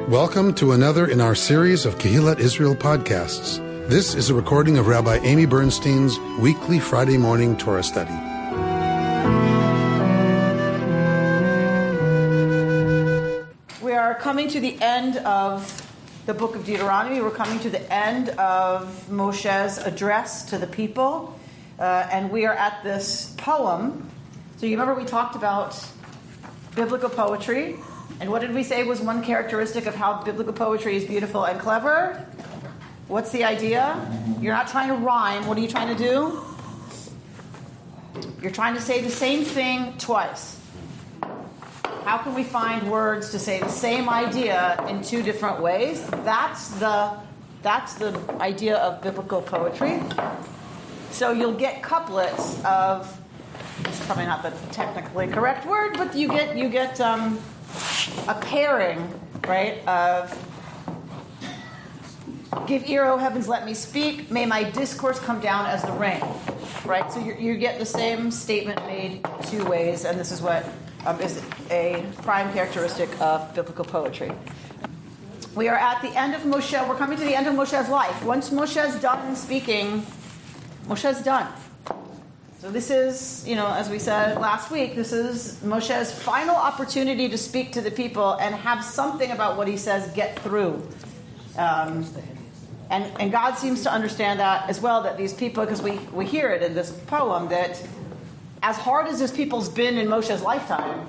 Welcome to another in our series of Kehillat Israel podcasts. This is a recording of Rabbi Amy Bernstein's weekly Friday morning Torah study. We are coming to the end of the book of Deuteronomy. We're coming to the end of Moshe's address to the people. And we are at this poem. So you remember we talked about biblical poetry. And what did we say was one characteristic of how biblical poetry is beautiful and clever? What's the idea? You're not trying to rhyme. What are you trying to do? You're trying to say the same thing twice. How can we find words to say the same idea in two different ways? That's the idea of biblical poetry. So you'll get couplets of, it's probably not the technically correct word, but you get a pairing, right, of give ear, O heavens, let me speak, may my discourse come down as the rain, right? So you get the same statement made two ways, and this is what is a prime characteristic of biblical poetry. We are at the end of Moshe. We're coming to the end of Moshe's life. Once Moshe's done speaking, Moshe's done. So this is, as we said last week, this is Moshe's final opportunity to speak to the people and have something about what he says get through. And God seems to understand that as well, that these people, because we hear it in this poem, that as hard as this people's been in Moshe's lifetime,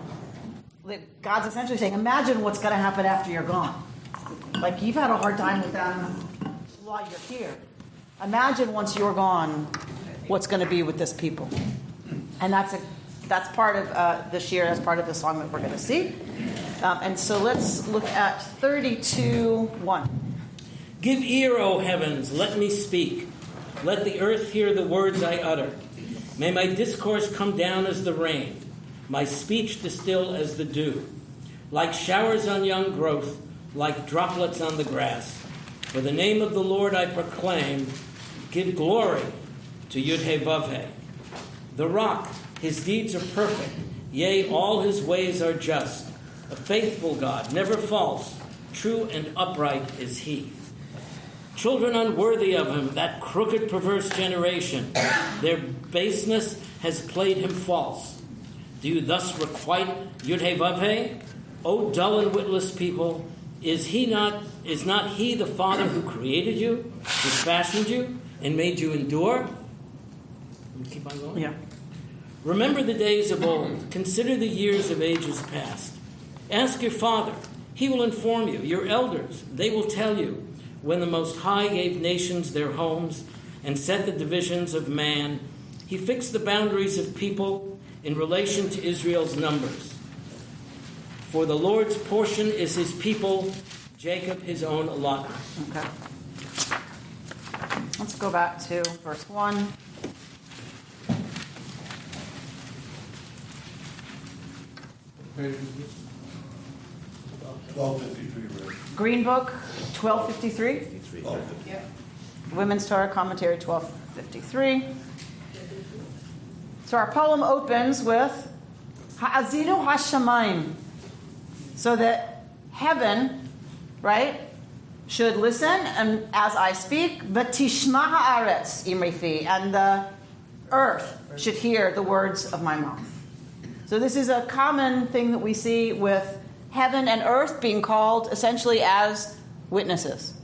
that God's essentially saying, imagine what's going to happen after you're gone. Like, you've had a hard time with them while you're here. Imagine once you're gone, what's going to be with this people. And that's part of the shir, that's part of the song that we're going to see. And so let's look at 32:1. Give ear, O heavens, let me speak. Let the earth hear the words I utter. May my discourse come down as the rain, my speech distill as the dew. Like showers on young growth, like droplets on the grass. For the name of the Lord I proclaim, give glory to Yud-He-Vav-He. The rock, his deeds are perfect, yea, all his ways are just. A faithful God, never false, true and upright is he. Children unworthy of him, that crooked, perverse generation, their baseness has played him false. Do you thus requite Yud-He-Vav-He? O dull and witless people, is not he the Father who created you, who fashioned you, and made you endure? Keep on going? Yeah. Remember the days of old. Consider the years of ages past. Ask your father. He will inform you. Your elders, they will tell you. When the Most High gave nations their homes and set the divisions of man, he fixed the boundaries of people in relation to Israel's numbers. For the Lord's portion is his people, Jacob his own allotment. Okay. Let's go back to verse 1. Green Book, 1253. Yep. Women's Torah Commentary, 1253. So our poem opens with Haazinu Hashamayim, so that heaven, right, should listen, and as I speak, V'tishma haaretz imri fi, and the earth should hear the words of my mouth. So this is a common thing that we see with heaven and earth being called essentially as witnesses.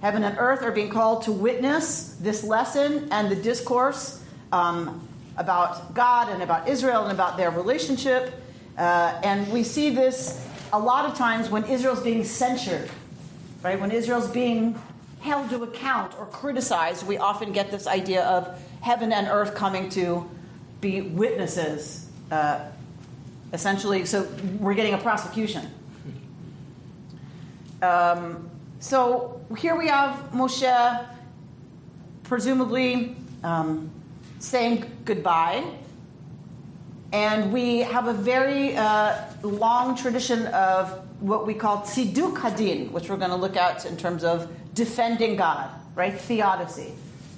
Heaven and earth are being called to witness this lesson and the discourse about God and about Israel and about their relationship. And we see this a lot of times when Israel's being censured, right? When Israel's being held to account or criticized, we often get this idea of heaven and earth coming to be witnesses. Essentially, so we're getting a prosecution. So here we have Moshe presumably saying goodbye. And we have a very long tradition of what we call tziduk hadin, which we're going to look at in terms of defending God, right? Theodicy.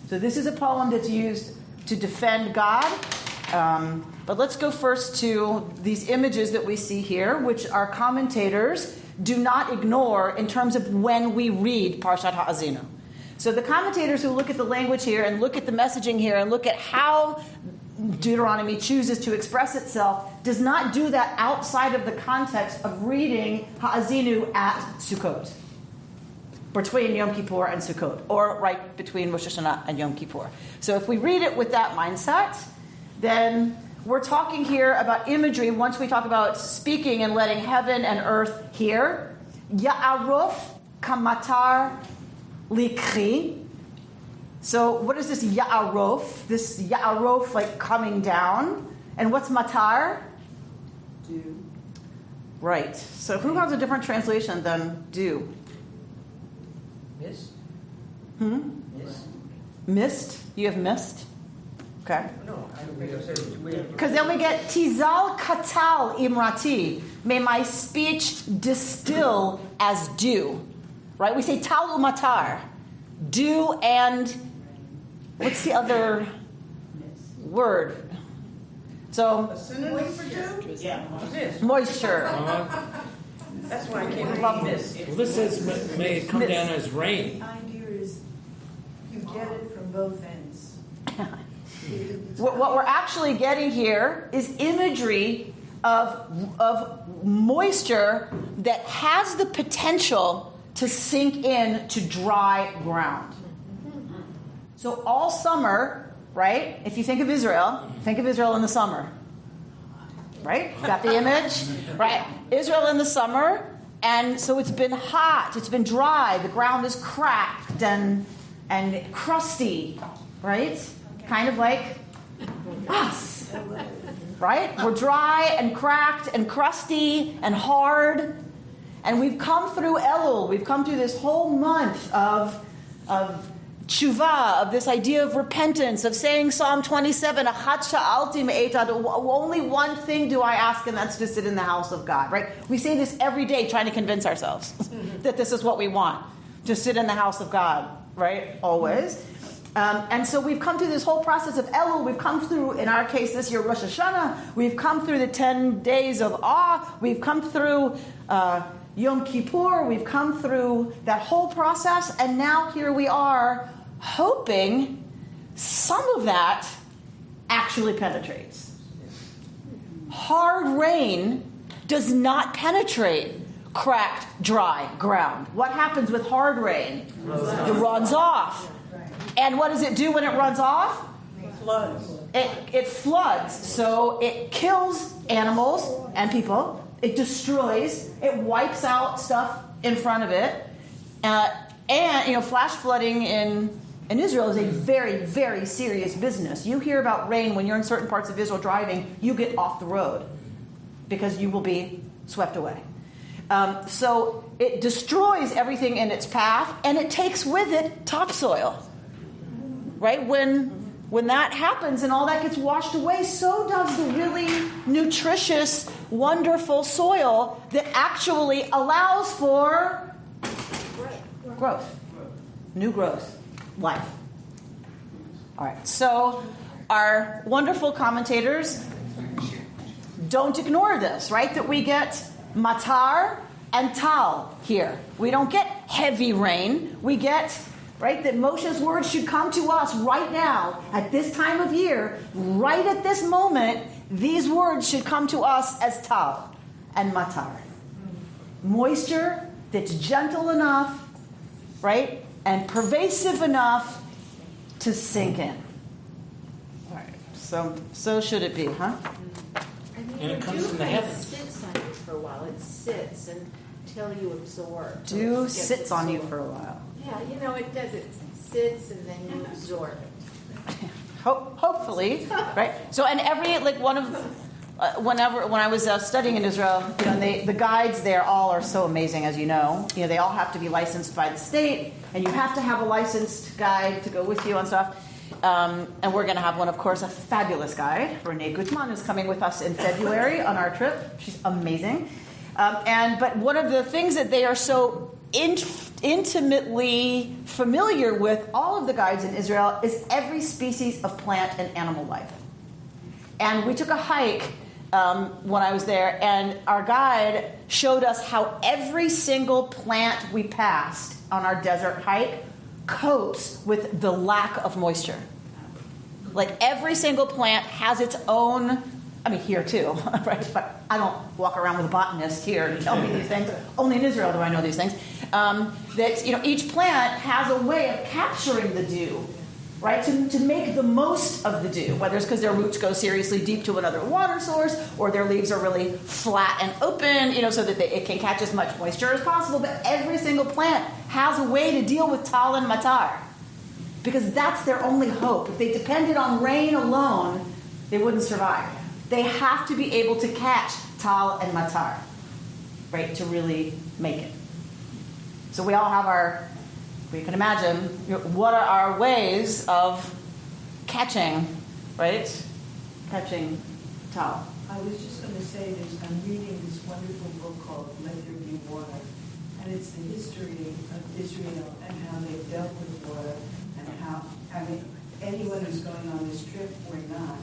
So this is a poem that's used to defend God But let's go first to these images that we see here, which our commentators do not ignore in terms of when we read Parshat Haazinu. So the commentators who look at the language here and look at the messaging here and look at how Deuteronomy chooses to express itself does not do that outside of the context of reading Haazinu at Sukkot, between Yom Kippur and Sukkot, or right between Rosh Hashanah and Yom Kippur. So if we read it with that mindset, then we're talking here about imagery. Once we talk about speaking and letting heaven and earth hear, Ya'aruf kamatar likri. So what is this Ya'aruf? This Ya'aruf like coming down. And what's matar? Dew. Right. So who has a different translation than dew? Mist? Mist? Mist? You have mist? Okay. No, I don't think I said it. Because then we get Tizal katal imrati. May my speech distill as dew. Right? We say tal umatar. Dew and what's the other word? So A synonym for dew? Yeah. Mist. moisture. That's why I can't read Lovely. mist. Well, this says, may it come Mist. down as rain. The idea is you get it from both ends. What we're actually getting here is imagery of moisture that has the potential to sink in to dry ground. So all summer, right? If you think of Israel in the summer. Right? Got the image? Right. Israel in the summer, and so it's been hot, it's been dry, the ground is cracked and crusty, right? Kind of like us. Right? We're dry and cracked and crusty and hard. And we've come through Elul. We've come through this whole month of tshuva, of this idea of repentance, of saying Psalm 27, Achat sha'alti me'etad, only one thing do I ask, and that's to sit in the house of God, right? We say this every day trying to convince ourselves that this is what we want, to sit in the house of God, right? Always. And so we've come through this whole process of Elul. We've come through, in our case this year, Rosh Hashanah. We've come through the 10 days of awe. We've come through Yom Kippur. We've come through that whole process. And now here we are hoping some of that actually penetrates. Hard rain does not penetrate cracked, dry ground. What happens with hard rain? It runs off. And what does it do when it runs off? Floods. It floods. So it kills animals and people. It destroys. It wipes out stuff in front of it. And flash flooding in Israel is a very, very serious business. You hear about rain when you're in certain parts of Israel driving, you get off the road because you will be swept away. So it destroys everything in its path, and it takes with it topsoil. Right? When that happens and all that gets washed away, so does the really nutritious, wonderful soil that actually allows for growth. New growth. Life. All right. So our wonderful commentators don't ignore this, right? That we get matar and tal here. We don't get heavy rain. We get... Right? That Moshe's words should come to us right now, at this time of year, right at this moment, these words should come to us as tal and matar. Moisture that's gentle enough, right? And pervasive enough to sink in. All right. So should it be, huh? And it comes from the heavens. It sits on you for a while. It sits until you absorb. Dew sits on you for a while. Yeah, it does. It sits and then you absorb it. Hopefully, right? So, and every when I was studying in Israel, the guides there all are so amazing, as you know. They all have to be licensed by the state, and you have to have a licensed guide to go with you and stuff. And we're going to have one, of course, a fabulous guide. Renee Gutmann is coming with us in February on our trip. She's amazing. But one of the things that they are so intimately familiar with, all of the guides in Israel, is every species of plant and animal life. And we took a hike when I was there, and our guide showed us how every single plant we passed on our desert hike copes with the lack of moisture. Like every single plant has its own, I mean here too, right? But I don't walk around with a botanist here to tell me these things. Only in Israel do I know these things. That each plant has a way of capturing the dew, right? To make the most of the dew, whether it's because their roots go seriously deep to another water source, or their leaves are really flat and open, so that it can catch as much moisture as possible. But every single plant has a way to deal with tal and matar, because that's their only hope. If they depended on rain alone, they wouldn't survive. They have to be able to catch tal and matar, right, to really make it. So we all have we can imagine, what are our ways of catching, right? Catching tal. I was just going to say this. I'm reading this wonderful book called Let There Be Water. And it's the history of Israel and how they've dealt with water and how, anyone who's going on this trip or not,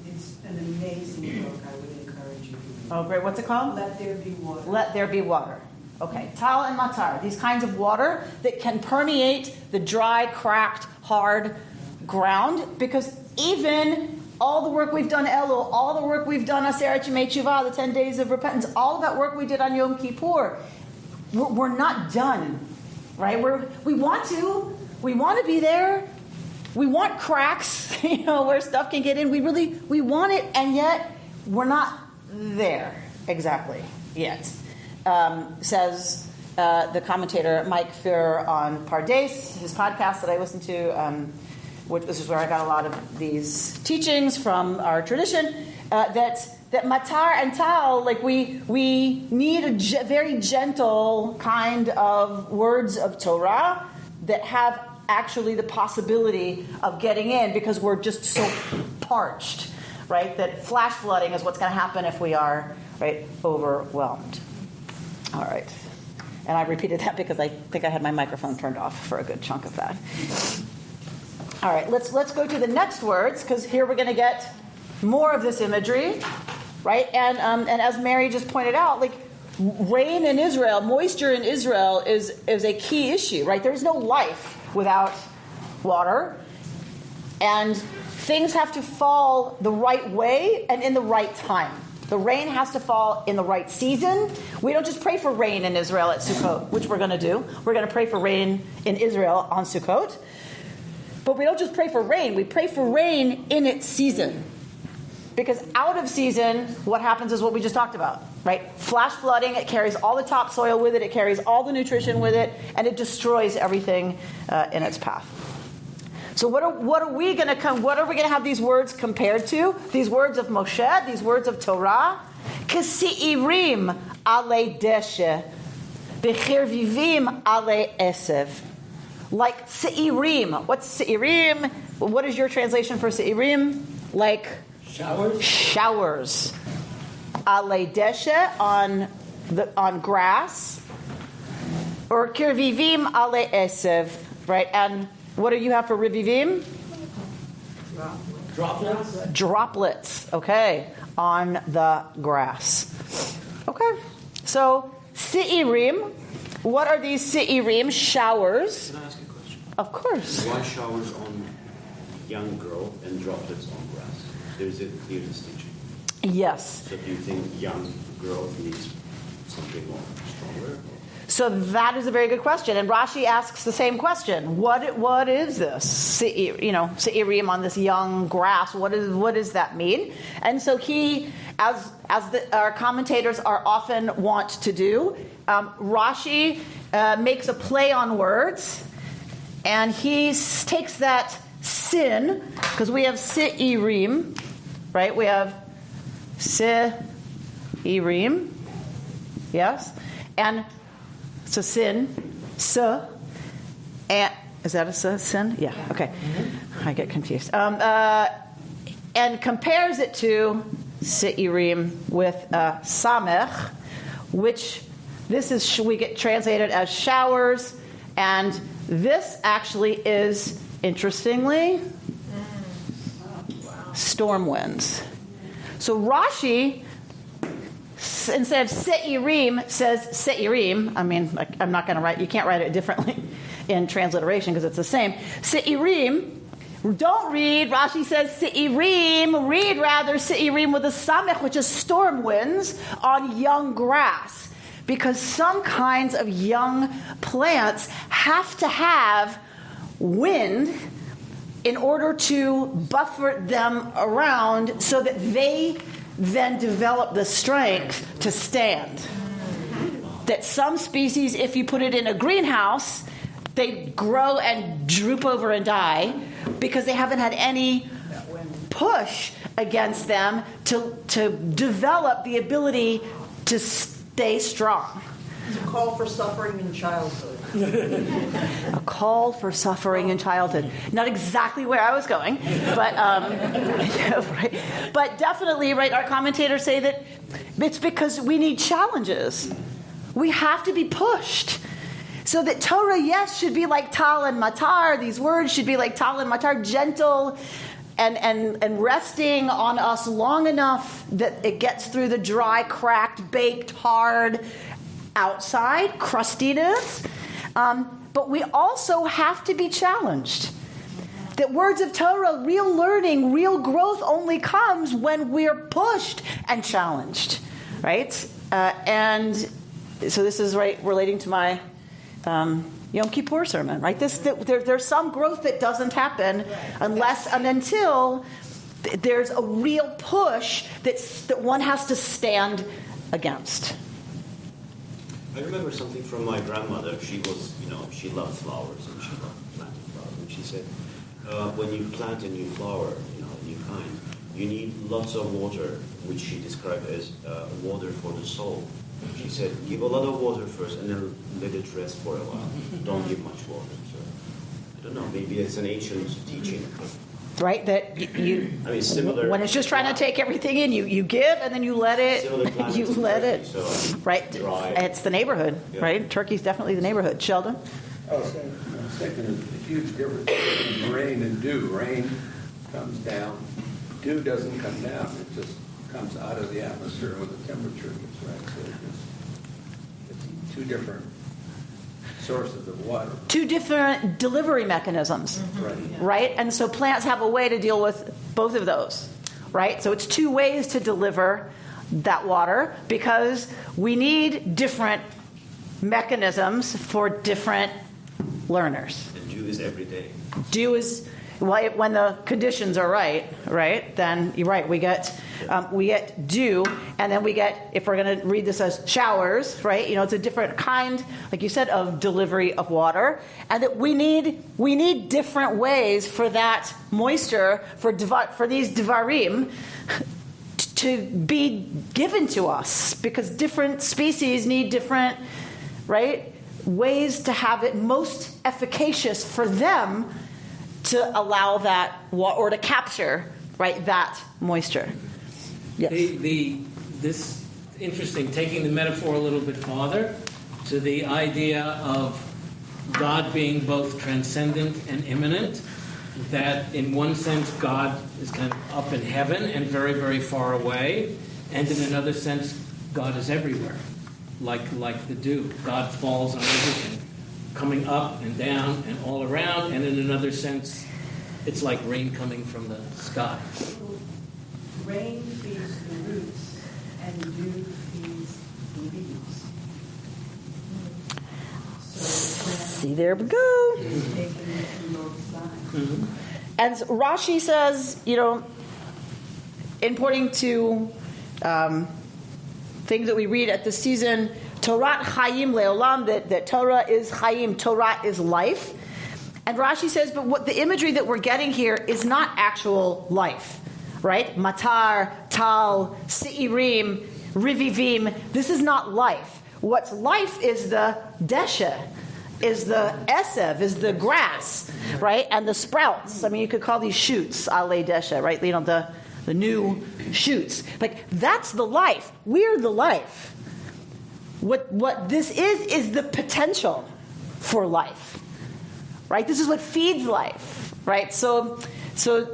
it's an amazing book. I would encourage you to read. Oh, great. What's it called? Let There Be Water. Let There Be Water. Okay, tal and matar, these kinds of water that can permeate the dry, cracked, hard ground, because even all the work we've done Elul, all the work we've done Aseret Yemei Teshuvah, the 10 days of repentance, all of that work we did on Yom Kippur, we're not done, right? We want to be there. We want cracks, where stuff can get in. We want it, and yet we're not there exactly yet. Says the commentator Mike Fear on Pardes, his podcast that I listened to, this is where I got a lot of these teachings from our tradition, that matar and tal, like we need a very gentle kind of words of Torah that have actually the possibility of getting in, because we're just so parched, right? That flash flooding is what's going to happen if we are, right, overwhelmed. All right. And I repeated that because I think I had my microphone turned off for a good chunk of that. All right, let's go to the next words, because here we're going to get more of this imagery, right? And as Mary just pointed out, like rain in Israel, moisture in Israel is a key issue, right? There's no life without water, and things have to fall the right way and in the right time. The rain has to fall in the right season. We don't just pray for rain in Israel at Sukkot, which we're going to do. We're going to pray for rain in Israel on Sukkot. But we don't just pray for rain. We pray for rain in its season. Because out of season, what happens is what we just talked about, right? Flash flooding, it carries all the topsoil with it, it carries all the nutrition with it, and it destroys everything in its path. So what are we going to have these words compared to? These words of Moshe, these words of Torah, K'si'irim ale deshe, b'chirvivim ale esev. Like se'irim. What's se'irim? What is your translation for se'irim? Like showers. Ale deshe on grass, or kirvivim ale esev, right? And what do you have for rivivim? Droplets. Okay, on the grass. Okay, so se'irim. What are these se'irim? Showers. Can I ask a question? Of course. Why showers on young girl and droplets on grass? There's a clear distinction. Yes. So do you think young girl needs something more stronger? So that is a very good question, and Rashi asks the same question. What is this? Se'irim on this young grass. What does that mean? And so he, as our commentators are often want to do, Rashi makes a play on words, and he takes that sin, because we have se'irim, right? We have se'irim, yes, and so sin, and is that a sin? Yeah. Okay. I get confused. And compares it to se'irim with samech, which we get translated as showers, and this actually is, interestingly, storm winds. So Rashi, instead of Seirim, says Seirim. I mean, I'm not going to write, you can't write it differently in transliteration because it's the same. Seirim, don't read, Rashi says Seirim, read rather Seirim with a samech, which is storm winds, on young grass. Because some kinds of young plants have to have wind in order to buffer them around so that they then develop the strength to stand. That some species, if you put it in a greenhouse, they grow and droop over and die because they haven't had any push against them to develop the ability to stay strong. It's a call for suffering in childhood. A call for suffering in childhood. Not exactly where I was going, but right. But definitely, right, our commentators say that it's because we need challenges. We have to be pushed. So that Torah, yes, should be like tal and matar. These words should be like tal and matar, gentle and resting on us long enough that it gets through the dry, cracked, baked, hard outside, crustiness. But we also have to be challenged. That words of Torah, real learning, real growth only comes when we're pushed and challenged, right? And so this is right relating to my Yom Kippur sermon, right? There's some growth that doesn't happen unless and until there's a real push that one has to stand against. I remember something from my grandmother. She was, she loved flowers and she loved planting flowers. And she said, when you plant a new flower, a new kind, you need lots of water, which she described as water for the soul. She said, give a lot of water first and then let it rest for a while. Don't give much water. So, I don't know, maybe it's an ancient teaching. Right, that similar. When it's just trying to take everything in, you give and then you let it. You let it. So right, dry. It's the neighborhood, right? Turkey's definitely the neighborhood. Sheldon? I was thinking of a huge difference between rain and dew. Rain comes down. Dew doesn't come down. It just comes out of the atmosphere when the temperature gets right. So it's two different sources of water. Two different delivery mechanisms, right? And so plants have a way to deal with both of those, right? So it's two ways to deliver that water because we need different mechanisms for different learners. And dew is every day. Dew is when the conditions are right? Then you're right. We get dew, and then we get, if we're going to read this as showers, right? It's a different kind, like you said, of delivery of water, and that we need different ways for that moisture for these divarim to be given to us, because different species need different, right, ways to have it most efficacious for them to allow that or to capture, right, that moisture. Yes. This interesting, taking the metaphor a little bit farther to the idea of God being both transcendent and immanent, that in one sense God is kind of up in heaven and very, very far away, and in another sense God is everywhere, like the dew. God falls on everything, coming up and down and all around, and in another sense, it's like rain coming from the sky. Rain feeds the roots, and dew feeds the leaves. See, there we go. Taking it from both sides. And Rashi says, importing to things that we read at the season, Torah Chaim Leolam, that Torah is Chaim, Torah is life. And Rashi says, but what the imagery that we're getting here is not actual life, right? Matar, Tal, Seirim, Rivivim. This is not life. What's life is the Desha, is the Esev, is the grass, right? And the sprouts. I mean, you could call these shoots Ale Desha, right? The new shoots. Like, that's the life. We're the life. What this is the potential for life, right? This is what feeds life. right? So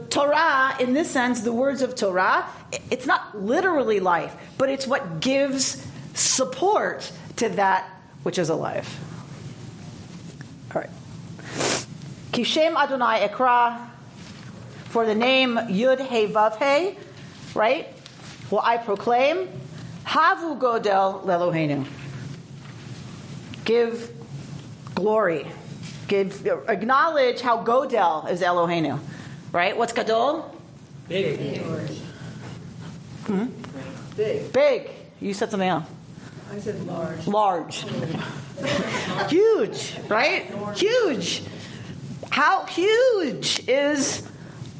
Torah, in this sense, the words of Torah, it's not literally life, but it's what gives support to that which is alive. All right. Kishem Adonai Ekra, for the name Yud He Vav He, right? Well, I proclaim, Havu Godel Leloheinu. Give glory. Acknowledge how Godel is Eloheinu. Right? What's Gadol? Big. Big. You said something else. I said large. Large. Huge, right? Huge. How huge is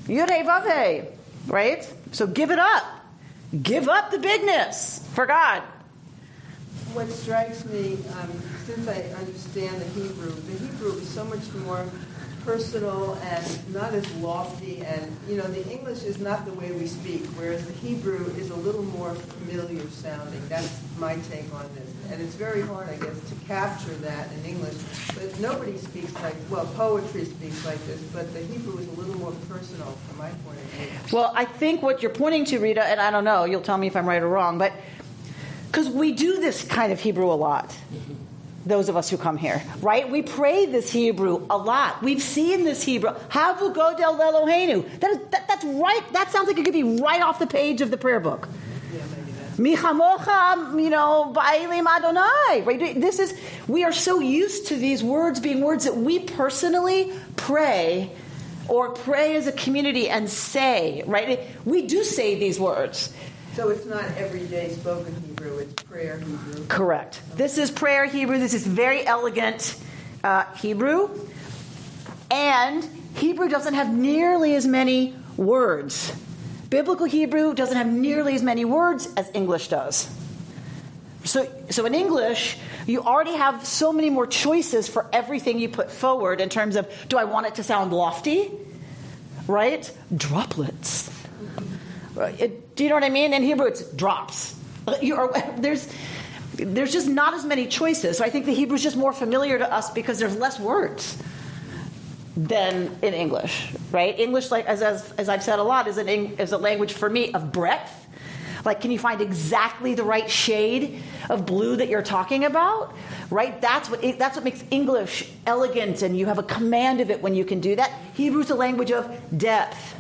Yud He Vav He, right? So give it up. Give up the bigness for God. What strikes me, since I understand the Hebrew is so much more personal and not as lofty, and the English is not the way we speak, whereas the Hebrew is a little more familiar sounding. That's my take on this. And it's very hard, I guess, to capture that in English. But nobody speaks poetry speaks like this, but the Hebrew is a little more personal from my point of view. Well, I think what you're pointing to, Rita, and I don't know, you'll tell me if I'm right or wrong, but because we do this kind of Hebrew a lot. Those of us who come here, right? We pray this Hebrew a lot. We've seen this Hebrew. Havu Godel Leloheinu. That's right. That sounds like it could be right off the page of the prayer book. Yeah, maybe that's... Michamocha, Ba'ilim Adonai. Right? We are so used to these words being words that we personally pray, or pray as a community and say. Right? We do say these words. So it's not everyday spoken Hebrew, it's prayer Hebrew. Correct. This is prayer Hebrew. This is very elegant Hebrew. And Hebrew doesn't have nearly as many words. Biblical Hebrew doesn't have nearly as many words as English does. So in English, you already have so many more choices for everything you put forward in terms of, do I want it to sound lofty? Right? Droplets. Do you know what I mean? In Hebrew, it's drops. There's just not as many choices. So I think the Hebrew is just more familiar to us because there's less words than in English, right? English, like as I've said a lot, is a language for me of breadth. Like, can you find exactly the right shade of blue that you're talking about? Right? That's what makes English elegant, and you have a command of it when you can do that. Hebrew's a language of depth.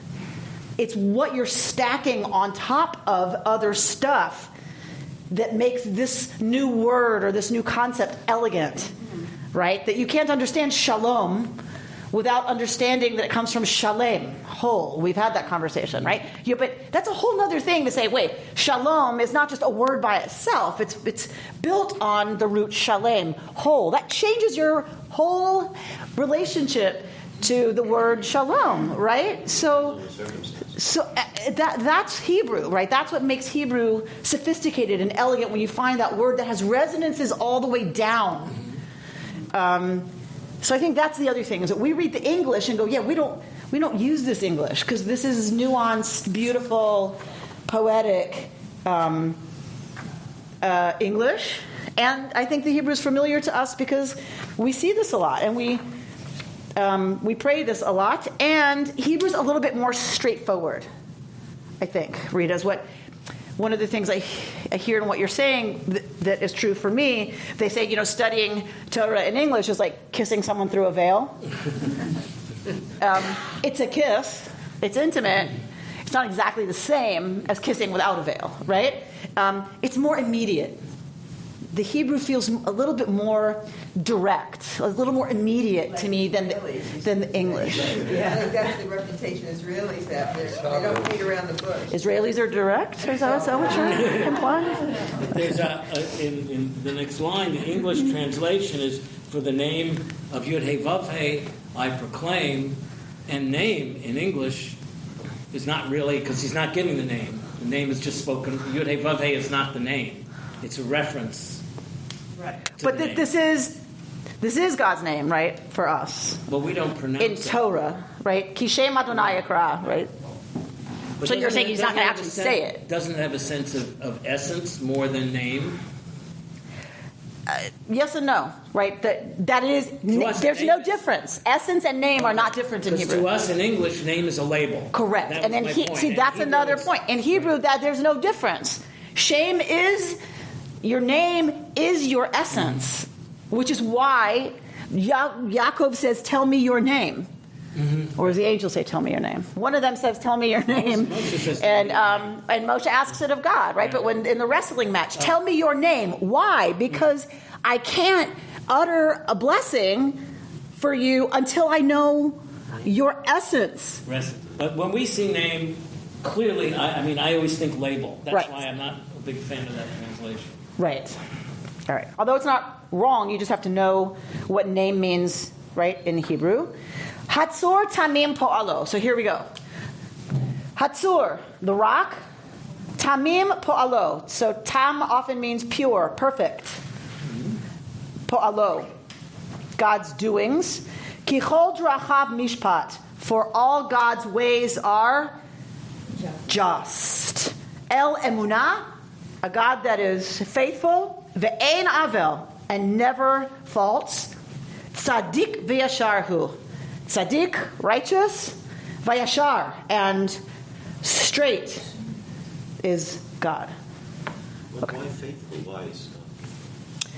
It's what you're stacking on top of other stuff that makes this new word or this new concept elegant, right? That you can't understand shalom without understanding that it comes from shalem, whole. We've had that conversation, right? But that's a whole other thing to say, wait, shalom is not just a word by itself. It's built on the root shalem, whole. That changes your whole relationship to the word shalom, right? So that's Hebrew, right? That's what makes Hebrew sophisticated and elegant, when you find that word that has resonances all the way down. So I think that's the other thing, is that we read the English and go, yeah, we don't use this English because this is nuanced, beautiful, poetic English. And I think the Hebrew is familiar to us because we see this a lot, and we pray this a lot, and Hebrew's a little bit more straightforward, I think. Rita, is one of the things I hear in what you're saying that is true for me. They say, studying Torah in English is like kissing someone through a veil. It's a kiss. It's intimate. It's not exactly the same as kissing without a veil, right? It's more immediate. The Hebrew feels a little bit more direct, a little more immediate to me than the English. Yeah, I think that's the reputation Israelis have. They don't beat around the bush. Israelis are direct? Is that what you're implying? There's in the next line, the English translation is, for the name of Yud He Vav He, I proclaim, and name in English is not really, because he's not giving the name. The name is just spoken. Yud He Vav He is not the name. It's a reference. Right. But this is God's name, right, for us. But we don't pronounce in Torah, right? Kishem Adonai Ekra, right? But so you're saying he's not going to actually say it. Doesn't it have a sense of essence more than name? yes and no, right? That is, there's no difference. Essence and name are not different in Hebrew. To us in English, name is a label. Correct. That And then that's another point. In Hebrew, that there's no difference. Shem is, your name is your essence, which is why Yaakov says, tell me your name. Mm-hmm. Or as the angels say, tell me your name. One of them says, tell me your name. And Moshe asks it of God, right? But when in the wrestling match, tell me your name. Why? Because I can't utter a blessing for you until I know your essence. But when we see name, clearly, I always think label. That's why I'm not a big fan of that translation. Right. All right. Although it's not wrong, you just have to know what name means, right, in Hebrew. Hatzor tamim po'alo. So here we go. Hatzor, the rock. Tamim po'alo. So tam often means pure, perfect. Po'alo, God's doings. Kichol drachav mishpat. For all God's ways are just. El emunah, a God that is faithful. Ve'ein avel, and never faults. Tzadik v'yasharhu. Tzadik, righteous. Vayashar, and straight is God. But why faithful? Why is God?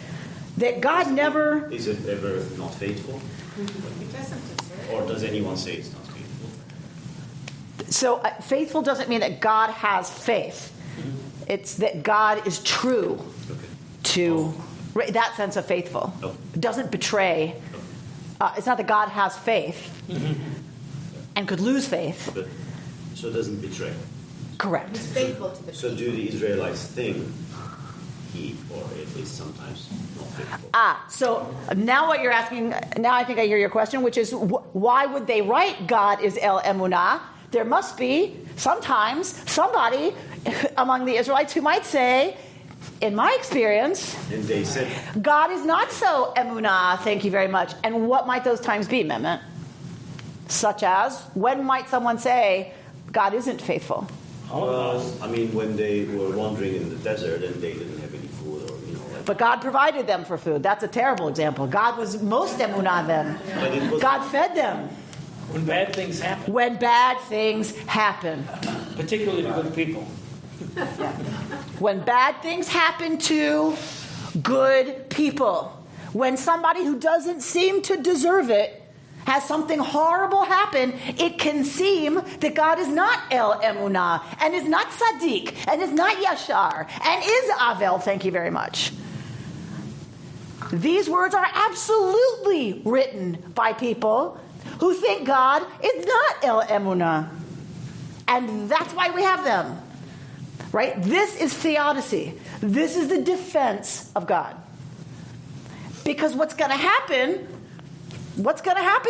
That God never... Is it ever not faithful? It doesn't deserve. Or does anyone say it's not faithful? So faithful doesn't mean that God has faith. It's that God is true to that sense of faithful. It doesn't betray. It's not that God has faith and could lose faith. So it doesn't betray. Correct. He's faithful to the So people. do the Israelites think he, or at least sometimes, not faithful? So now what you're asking, now I think I hear your question, which is why would they write God is El Emunah? There must be sometimes somebody among the Israelites who might say, in my experience, And they said, God is not so emunah, thank you very much. And what might those times be, Mehmet? Such as, when might someone say, God isn't faithful? well, when they were wandering in the desert and they didn't have any food, or, But God provided them for food. That's a terrible example. God was most emunah then. God fed them. When bad things happen. When bad things happen. Particularly to good people. When bad things happen to good people. When somebody who doesn't seem to deserve it has something horrible happen, it can seem that God is not El Emunah, and is not Tzaddik, and is not Yashar, and is Avel, thank you very much. These words are absolutely written by people who think God is not El Emunah. And that's why we have them. Right? This is theodicy. This is the defense of God. Because what's going to happen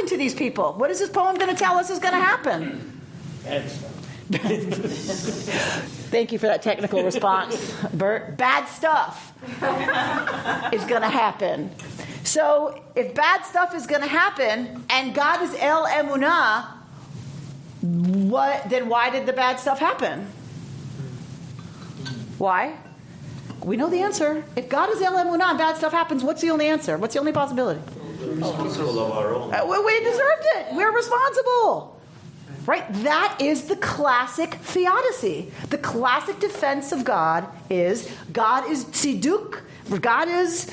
to these people? What is this poem going to tell us is going to happen? Bad stuff. Thank you for that technical response, Bert. Bad stuff is going to happen. So if bad stuff is going to happen and God is El Emunah, then why did the bad stuff happen? Why? We know the answer. If God is El Emunah and bad stuff happens, what's the only answer? What's the only possibility? We're responsible of our own. We deserved it. We're responsible. Right? That is the classic theodicy. The classic defense of God is tziduk, God is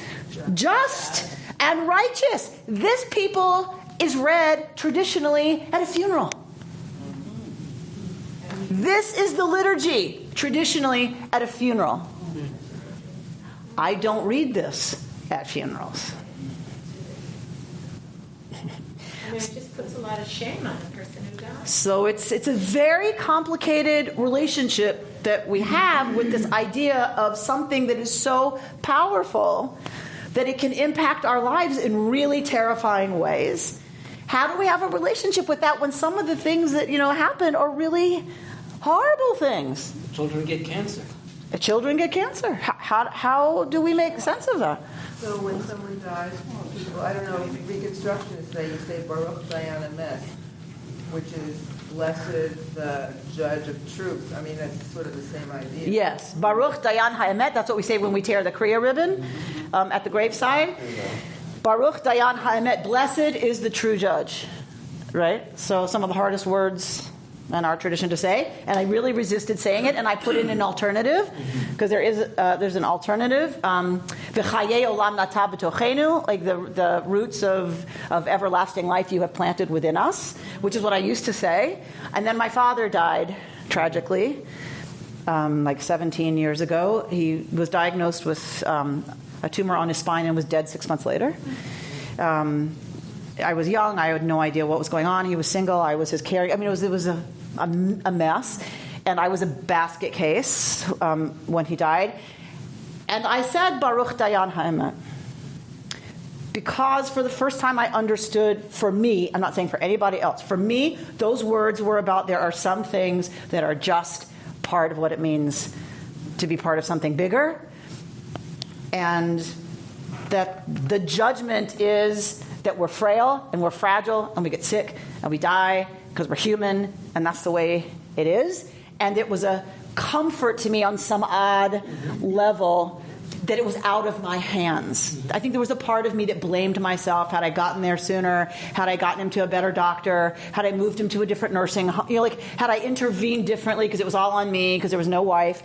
just and righteous. This people is read traditionally at a funeral. This is the liturgy traditionally at a funeral. I don't read this at funerals. It just puts a lot of shame on the person who dies. So it's a very complicated relationship that we have with this idea of something that is so powerful that it can impact our lives in really terrifying ways. How do we have a relationship with that when some of the things that happen are really horrible things? Children get cancer. Children get cancer. How do we make sense of that? So when someone dies, people, I don't know, reconstructionists, they say Baruch Dayan Emes, which is blessed the judge of truth. I mean, that's sort of the same idea. Yes. Baruch Dayan Ha'emet. That's what we say when we tear the Kriya ribbon at the graveside. Baruch Dayan Ha'emet. Blessed is the true judge. Right? So some of the hardest words in our tradition to say, and I really resisted saying it, and I put in an alternative, because there's an alternative. V'chayei olam nata b'tochenu, like the roots of everlasting life you have planted within us, which is what I used to say. And then my father died, tragically, like 17 years ago. He was diagnosed with a tumor on his spine and was dead 6 months later. I was young. I had no idea what was going on. He was single. I was his carrier. I mean, it was a mess. And I was a basket case when he died. And I said, Baruch Dayan Ha'emet. Because for the first time I understood, for me, I'm not saying for anybody else, for me, those words were about there are some things that are just part of what it means to be part of something bigger. And that the judgment is that we're frail and we're fragile and we get sick and we die because we're human, and that's the way it is. And it was a comfort to me on some odd level that it was out of my hands. I think there was a part of me that blamed myself. Had I gotten there sooner, had I gotten him to a better doctor, had I moved him to a different nursing home, had I intervened differently because it was all on me because there was no wife,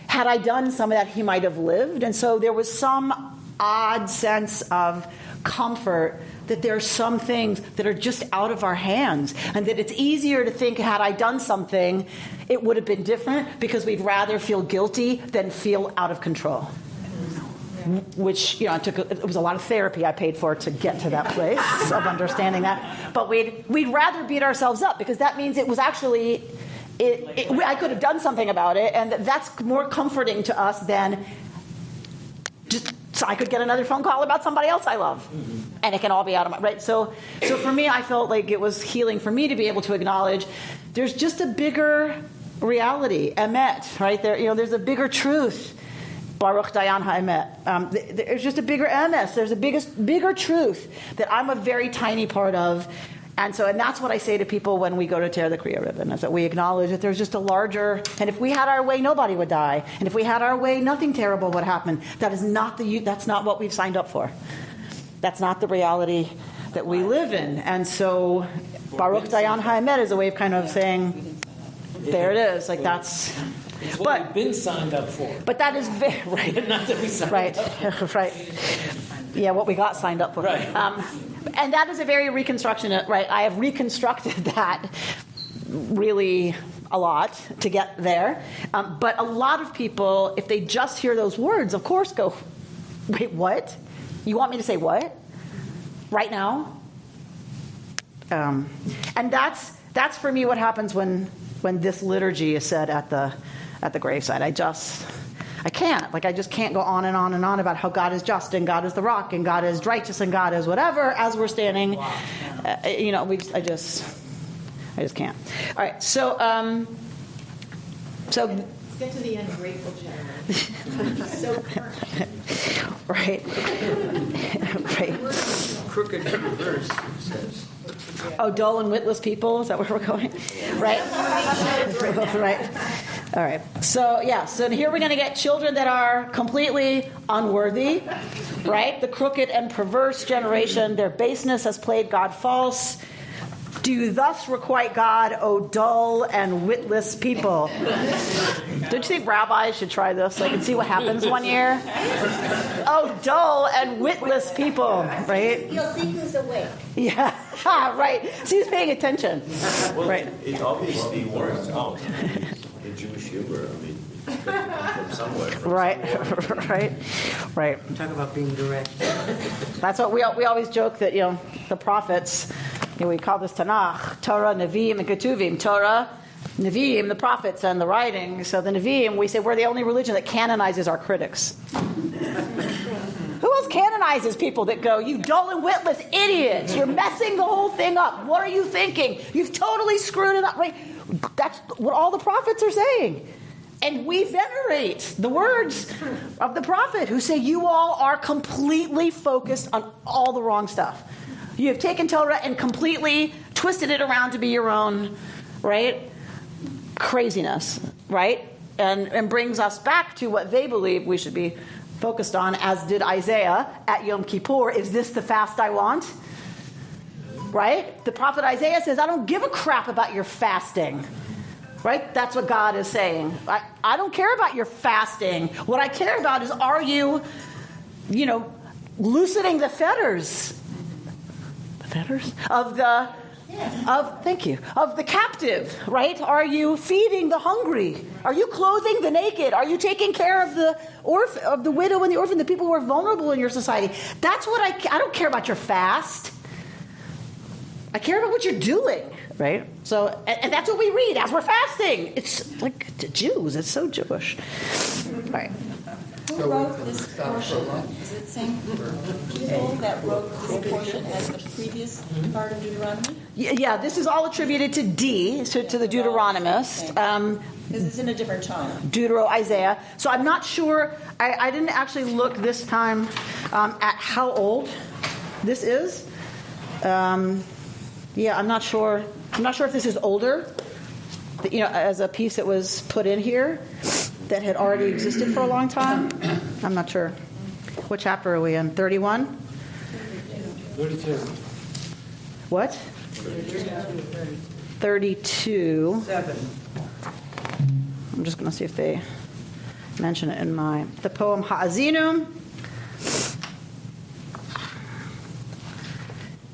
had I done some of that, he might have lived. And so there was some odd sense of comfort that there are some things that are just out of our hands, and that it's easier to think, had I done something, it would have been different, because we'd rather feel guilty than feel out of control. Which, it was a lot of therapy I paid for to get to that place of understanding that. But we'd rather beat ourselves up, because that means it was actually, I could have done something about it, and that's more comforting to us than just so I could get another phone call about somebody else I love. And it can all be out of my, right? So for me, I felt like it was healing for me to be able to acknowledge there's just a bigger reality, emet, right? There's a bigger truth. Baruch Dayan Ha'emet. There's just a bigger emes. There's a bigger truth that I'm a very tiny part of. And that's what I say to people when we go to tear the Kriya ribbon, is that we acknowledge that there's just a larger, and if we had our way, nobody would die. And if we had our way, nothing terrible would happen. That's not what we've signed up for. That's not the reality that we live in. And so Baruch Dayan Ha'emet is a way of kind of saying, there it is. That's... It's what we've been signed up for. But that is very... Right. Not that we signed up for. Right. Yeah, what we got signed up for. Right. And that is a very reconstruction, right? I have reconstructed that really a lot to get there. But a lot of people, if they just hear those words, of course go, wait, what? You want me to say what? Right now? And that's for me what happens when this liturgy is said at the graveside. I can't. I just can't go on and on and on about how God is just, and God is the rock, and God is righteous, and God is whatever, as we're standing. Wow. I just can't. All right, so let's get to the ungrateful generation. So current. Right. Crooked and reverse, it says. Oh, dull and witless people? Is that where we're going? Right. Right. All right. So here we're going to get children that are completely unworthy, right? The crooked and perverse generation, their baseness has played God false. Do you thus requite God, O dull and witless people? Don't you think rabbis should try this? And see what happens one year? Oh, dull and witless people, right? You'll see who's awake. Yeah, right. See who's paying attention. Well, right. It obviously works out. The Jewish humor, from somewhere. Right. Talk about being direct. That's what we always joke that, the prophets, we call this Tanakh, Torah, Nevi'im, and Ketuvim. Torah, Nevi'im, the prophets and the writings. So the Nevi'im, we say we're the only religion that canonizes our critics. Who else canonizes people that go, you dull and witless idiots, you're messing the whole thing up. What are you thinking? You've totally screwed it up. Right? That's what all the prophets are saying. And we venerate the words of the prophet who say you all are completely focused on all the wrong stuff. You have taken Torah and completely twisted it around to be your own right? Craziness, right? And brings us back to what they believe we should be focused on, as did Isaiah at Yom Kippur. Is this the fast I want? Right? The prophet Isaiah says, I don't give a crap about your fasting. Right? That's what God is saying. I don't care about your fasting. What I care about is, are you, loosening the fetters? The fetters? Of the captive, right? Are you feeding the hungry? Are you clothing the naked? Are you taking care of the widow and the orphan, the people who are vulnerable in your society? That's what I don't care about your fast. I care about what you're doing, right? So, and that's what we read as we're fasting. It's like Jews. It's so Jewish. Right. Who wrote this portion? Is it same people that wrote this portion as the previous part of Deuteronomy? Yeah, this is all attributed to D, to the Deuteronomist. Because it's in a different tone. Isaiah. So I'm not sure. I didn't actually look this time at how old this is. I'm not sure. I'm not sure if this is older, as a piece that was put in here that had already existed for a long time. I'm not sure. What chapter are we in? 31? 32. What? 32. 7. I'm just going to see if they mention it in the poem Haazinu.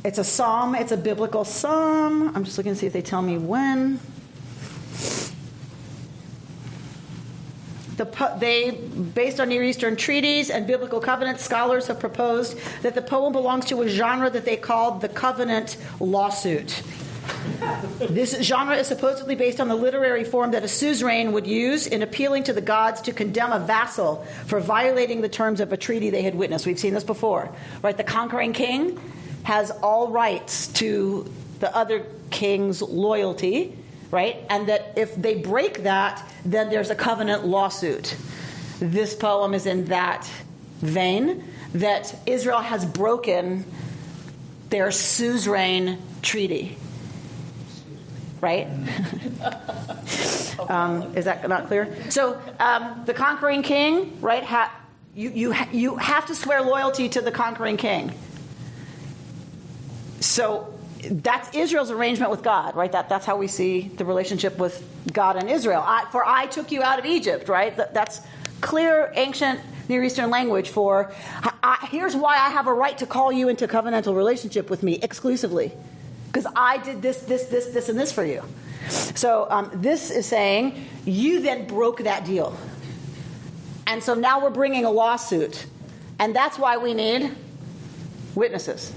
It's a psalm. It's a biblical psalm. I'm just looking to see if they tell me when. Based on Near Eastern treaties and biblical covenants, scholars have proposed that the poem belongs to a genre that they called the covenant lawsuit. This genre is supposedly based on the literary form that a suzerain would use in appealing to the gods to condemn a vassal for violating the terms of a treaty they had witnessed. We've seen this before, right? The conquering king has all rights to the other king's loyalty, right? And that if they break that, then there's a covenant lawsuit. This poem is in that vein, that Israel has broken their suzerain treaty. Right? Is that not clear? So the conquering king, right? You have to swear loyalty to the conquering king. So that's Israel's arrangement with God, right? That's how we see the relationship with God and Israel. I took you out of Egypt, right? That's clear ancient Near Eastern language for here's why I have a right to call you into covenantal relationship with me exclusively. Because I did this, and this for you. So this is saying you then broke that deal. And so now we're bringing a lawsuit. And that's why we need witnesses.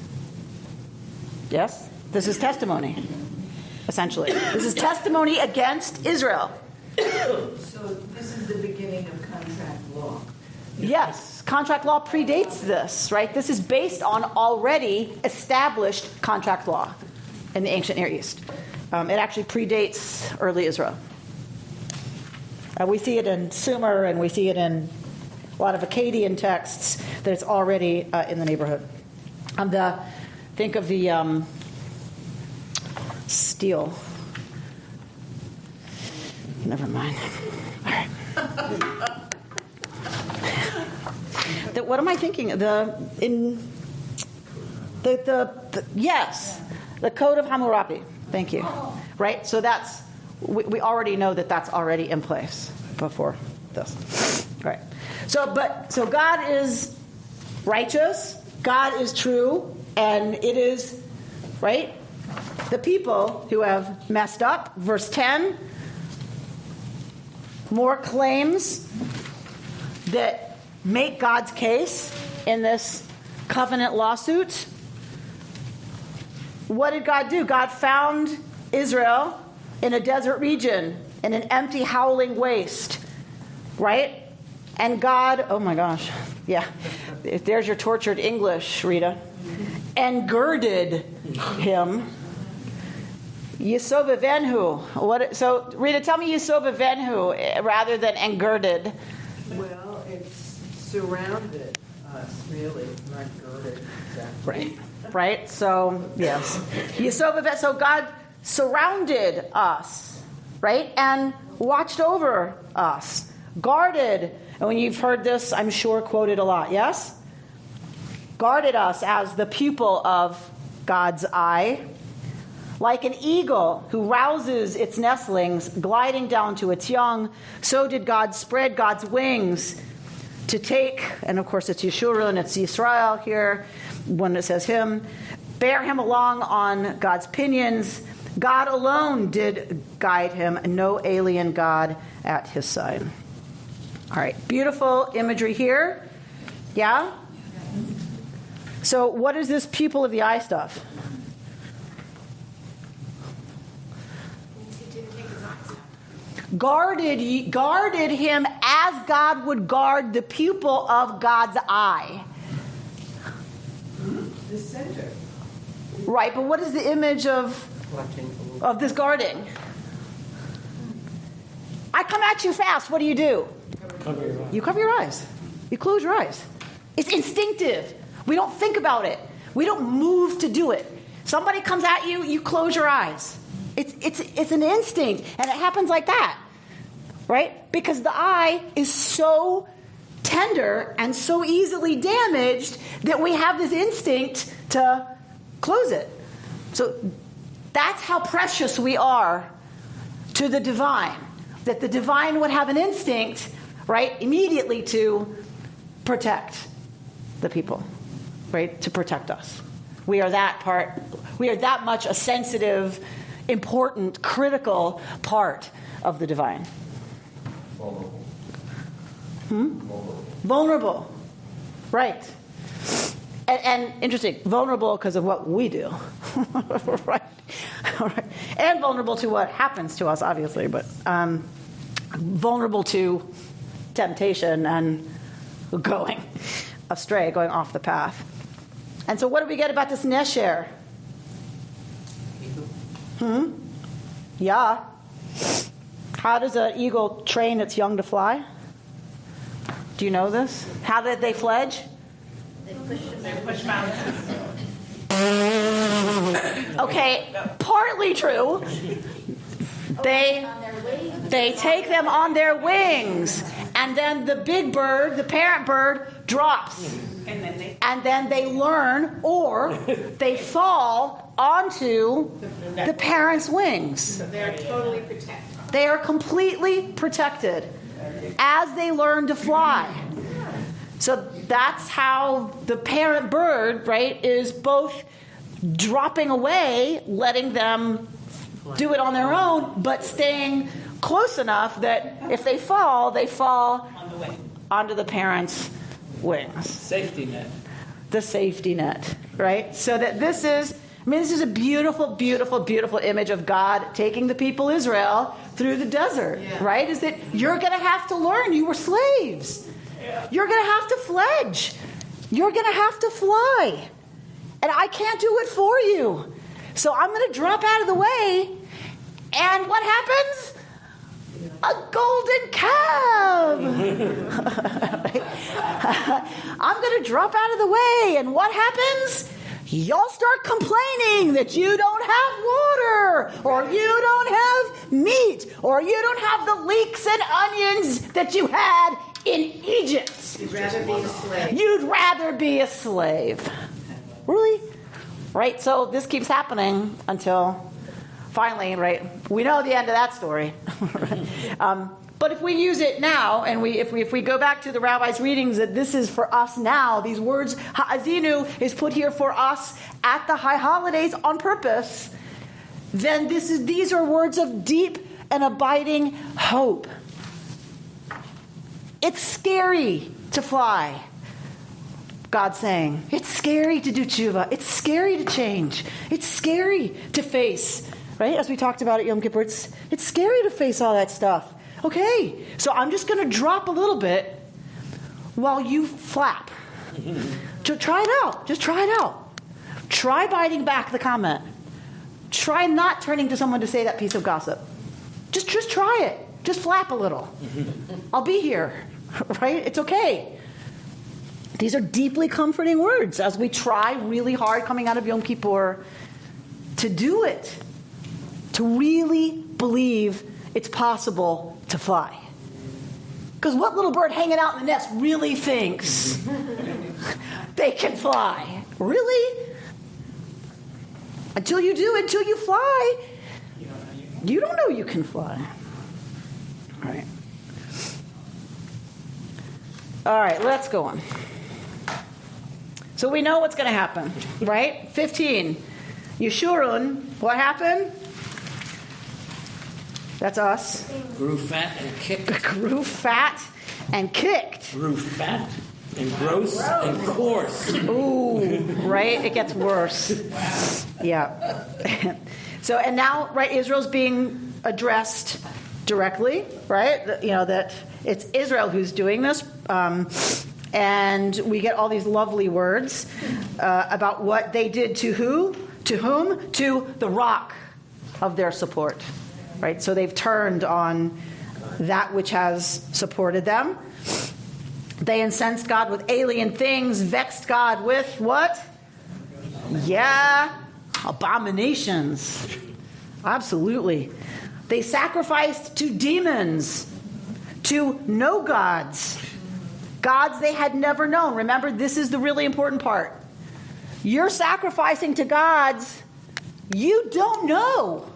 Yes? This is testimony, essentially. This is testimony against Israel. So this is the beginning of contract law. Yes. Contract law predates this, right? This is based on already established contract law in the ancient Near East. It actually predates early Israel. We see it in Sumer, and we see it in a lot of Akkadian texts that it's already in the neighborhood. Think of the steel. Never mind. All right. What am I thinking? Yes. The Code of Hammurabi. Thank you. Right? So we already know that that's already in place before this. Right. So God is righteous. God is true. And it is, right, the people who have messed up. Verse 10, more claims that make God's case in this covenant lawsuit. What did God do? God found Israel in a desert region, in an empty, howling waste, right? And God, oh my gosh, yeah, there's your tortured English, Rita, and girded him. Yisovavenhu. So, Rita, tell me Yisovavenhu rather than engirded. Well, it's surrounded us, really, not girded. Exactly. Right. So, yes. So God surrounded us, right? And watched over us, guarded. And when you've heard this, I'm sure quoted a lot, yes? Guarded us as the pupil of God's eye. Like an eagle who rouses its nestlings, gliding down to its young, so did God spread God's wings to take, and of course it's Yeshua and it's Yisrael here, when it says him, bear him along on God's pinions. God alone did guide him, and no alien God at his side. All right, beautiful imagery here. Yeah? So what is this pupil of the eye stuff? Guarded him as God would guard the pupil of God's eye. The center. Right, but what is the image of this guarding? I come at you fast. What do? You cover your eyes. You close your eyes. It's instinctive. We don't think about it. We don't move to do it. Somebody comes at you, you close your eyes. It's an instinct, and it happens like that, right? Because the eye is so tender and so easily damaged that we have this instinct to close it. So that's how precious we are to the divine, that the divine would have an instinct, right, immediately to protect the people, right, to protect us. We are that much a sensitive, important, critical part of the divine. Vulnerable. Right. And interesting, vulnerable because of what we do. Right. And vulnerable to what happens to us, obviously, but vulnerable to temptation and going astray, going off the path. And so what do we get about this nesher? Yeah. How does an eagle train its young to fly? Do you know this? How did they fledge? They push mountains. Okay, partly true. They take them on their wings, and then the big bird, the parent bird, drops. And then they learn, or they fall onto the parent's wings. So they're totally protected. They are completely protected as they learn to fly. So that's how the parent bird, right, is both dropping away, letting them do it on their own, but staying close enough that if they fall onto the parent's wings. Safety net. The safety net, right? So that this is a beautiful, beautiful, beautiful image of God taking the people Israel through the desert, right? Is that you're going to have to learn. You were slaves. You're going to have to fledge. You're going to have to fly. And I can't do it for you. So I'm going to drop out of the way. And what happens? A golden calf. I'm going to drop out of the way. And what happens? Y'all start complaining that you don't have water, or you don't have meat, or you don't have the leeks and onions that you had in Egypt. You'd rather be a slave. You'd rather be a slave. Really? Right? So this keeps happening until finally, right, we know the end of that story. But if we use it now, and if we go back to the rabbi's readings, that this is for us now, these words, Haazinu, is put here for us at the high holidays on purpose, then these are words of deep and abiding hope. It's scary to fly, God's saying. It's scary to do tshuva. It's scary to change. It's scary to face, right? As we talked about at Yom Kippur, it's scary to face all that stuff. Okay, so I'm just going to drop a little bit while you flap. Try it out. Just try it out. Try biting back the comment. Try not turning to someone to say that piece of gossip. Just try it. Just flap a little. I'll be here, right? It's okay. These are deeply comforting words as we try really hard coming out of Yom Kippur to do it. to really believe it's possible to fly. Because what little bird hanging out in the nest really thinks they can fly? Really? Until you fly, you don't know you can fly. All right, let's go on. So we know what's going to happen, right? 15. Yeshurun, what happened? That's us. Grew fat and kicked. Grew fat and kicked. Grew fat and gross and coarse. Ooh, right? It gets worse. Yeah. So, and now, right, Israel's being addressed directly, right? That it's Israel who's doing this. And we get all these lovely words about what they did to who? To whom? To the rock of their support. Right? So they've turned on that which has supported them. They incensed God with alien things, vexed God with what? Yeah, abominations. Absolutely. They sacrificed to demons, to no gods. Gods they had never known. Remember, this is the really important part. You're sacrificing to gods you don't know.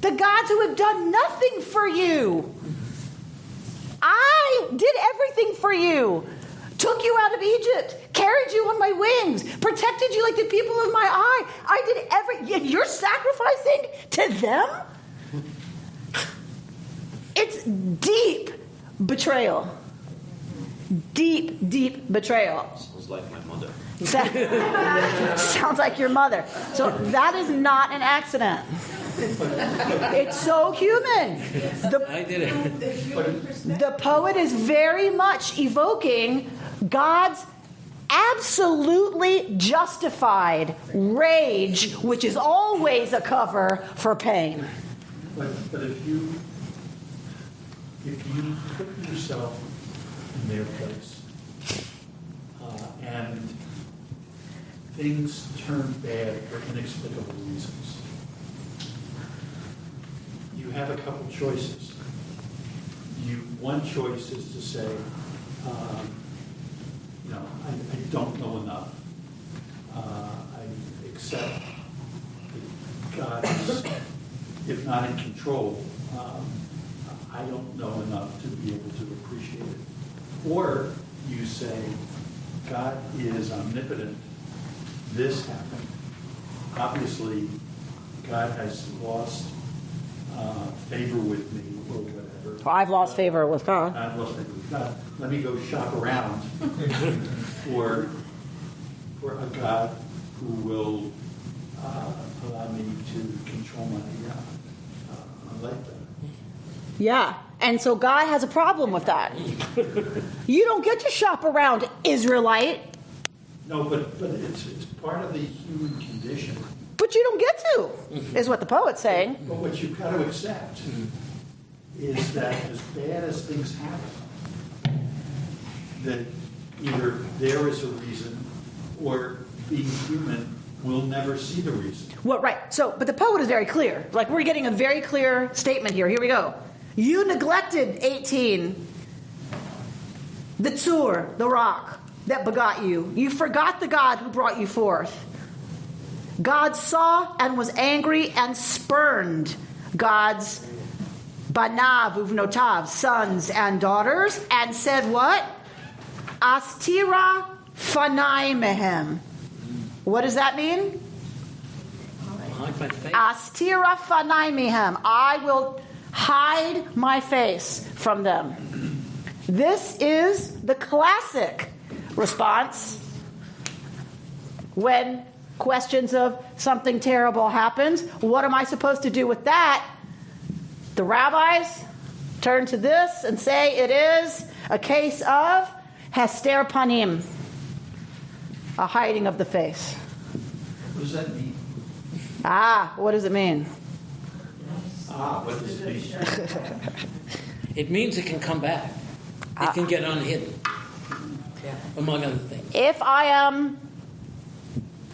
The gods who have done nothing for you. I did everything for you. Took you out of Egypt. Carried you on my wings. Protected you like the people of my eye. I did everything. You're sacrificing to them? It's deep betrayal. Deep, deep betrayal. Sounds like my mother. Sounds like your mother. So that is not an accident. It's so human. I did it. The poet is very much evoking God's absolutely justified rage, which is always a cover for pain. But if you put yourself in their place and things turn bad for inexplicable reasons, you have a couple choices. One choice is to say, I don't know enough. I accept that God is, if not in control, I don't know enough to be able to appreciate it. Or you say, God is omnipotent. This happened. Obviously, God has lost favor with me or whatever. Well, I've lost favor with God. I've lost favor with God. Let me go shop around for a God who will allow me to control my life better. Yeah, and so God has a problem with that. You don't get to shop around, Israelite. No, but it's part of the human condition. But you don't get to, is what the poet's saying. But what you've got to accept is that as bad as things happen, that either there is a reason or being human will never see the reason. Well, right. So, but the poet is very clear. Like, we're getting a very clear statement here. Here we go. You neglected 18, the tzur, the rock that begot you. You forgot the God who brought you forth. God saw and was angry and spurned God's banav uvnotav, sons and daughters, and said what? Astira fanai mehem. What does that mean? Astira fanai mehem. I will hide my face from them. This is the classic response when questions of something terrible happens. What am I supposed to do with that? The rabbis turn to this and say it is a case of hester panim, a hiding of the face. What does that mean? What does it mean? What does it mean? It means it can come back. It can get unhidden, among other things. If I am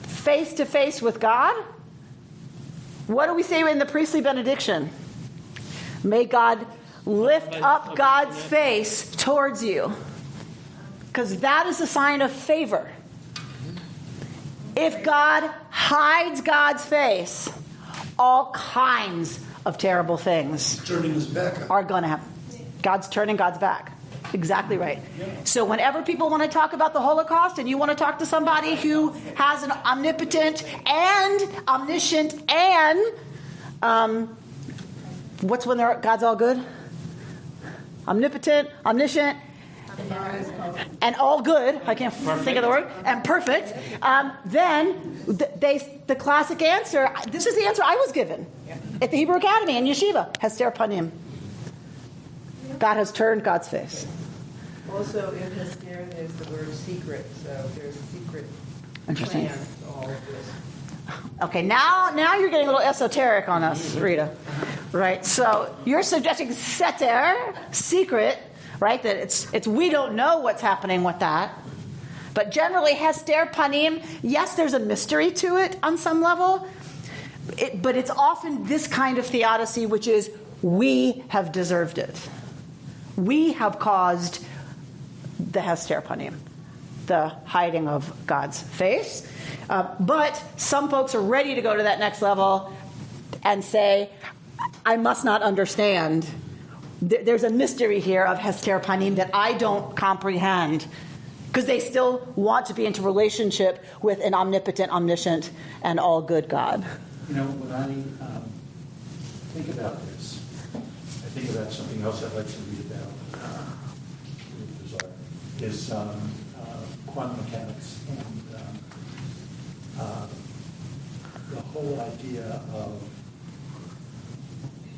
face to face with God, What do we say in the priestly benediction? May God lift up God's face towards you. Because that is a sign of favor. If God hides God's face, all kinds of terrible things turning his back are going to happen. God's turning God's back. Exactly right. So whenever people want to talk about the Holocaust and you want to talk to somebody who has an omnipotent and omniscient and what's when God's all good? Omnipotent, omniscient, and all good. I can't think of the word. And perfect. Then the classic answer. This is the answer I was given at the Hebrew Academy in Yeshiva. Hester Panim. God has turned God's face. Also, in Hester, there's the word secret. So there's a secret Interesting. plan to all of this. Okay, now you're getting a little esoteric on us, Rita. Right? So you're suggesting seter, secret, right? That it's we don't know what's happening with that. But generally, Hester Panim, yes, there's a mystery to it on some level. But it's often this kind of theodicy, which is we have deserved it. We have caused the Hester Panim, the hiding of God's face. But some folks are ready to go to that next level and say, I must not understand. There's a mystery here of Hester Panim that I don't comprehend, because they still want to be into relationship with an omnipotent, omniscient, and all-good God. You know, when I think about this, I think about something else I'd like to read about. Is quantum mechanics and the whole idea of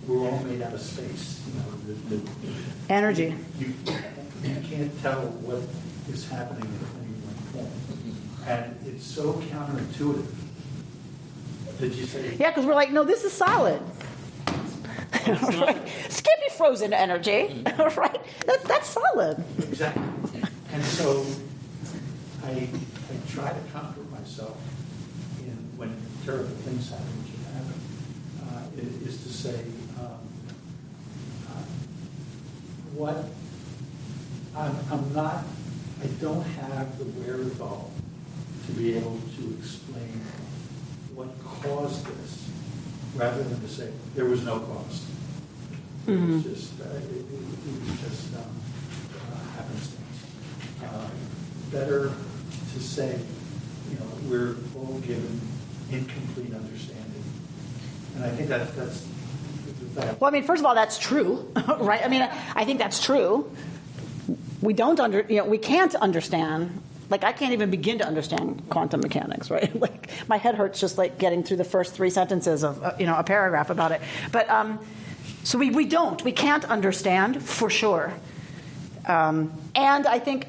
we're all made out of space. You know, energy. You can't tell what is happening at any one point, and it's so counterintuitive. Did you say? Yeah, because we're like, no, this is solid. Right? This can't be frozen energy, right? That's solid. Exactly. And so I try to comfort myself when terrible things happen, which have happened, is to say, what I don't have the wherewithal to be able to explain what caused this, rather than to say there was no cause. It was just happenstance. Better to say, you know, we're all given incomplete understanding, and I think that's that. Well, I mean, first of all, that's true, right? I mean, I think that's true. We we can't understand. Like, I can't even begin to understand quantum mechanics, right? Like, my head hurts just like getting through the first 3 sentences of a paragraph about it. But so we can't understand for sure. And I think